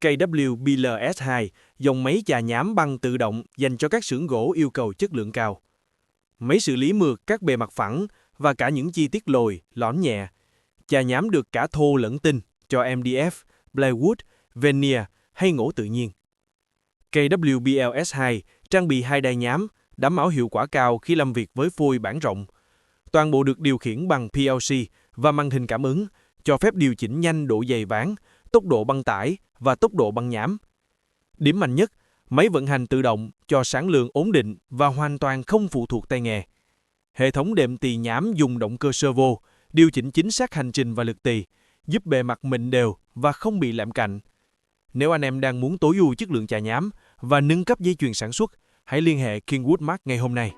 KWBL S2, dòng máy chà nhám băng tự động dành cho các xưởng gỗ yêu cầu chất lượng cao. Máy xử lý mượt các bề mặt phẳng và cả những chi tiết lồi, lõm nhẹ. Chà nhám được cả thô lẫn tinh cho MDF, plywood, veneer hay gỗ tự nhiên. KWBL S2 trang bị 2 đai nhám, đảm bảo hiệu quả cao khi làm việc với phôi bản rộng. Toàn bộ được điều khiển bằng PLC và màn hình cảm ứng, cho phép điều chỉnh nhanh độ dày ván, tốc độ băng tải và tốc độ băng nhám. Điểm mạnh nhất, máy vận hành tự động cho sản lượng ổn định và hoàn toàn không phụ thuộc tay nghề. Hệ thống đệm tì nhám dùng động cơ servo, điều chỉnh chính xác hành trình và lực tì, giúp bề mặt mịn đều và không bị lạm cạnh. Nếu anh em đang muốn tối ưu chất lượng chà nhám và nâng cấp dây chuyền sản xuất, hãy liên hệ Kingwoodmac ngay hôm nay.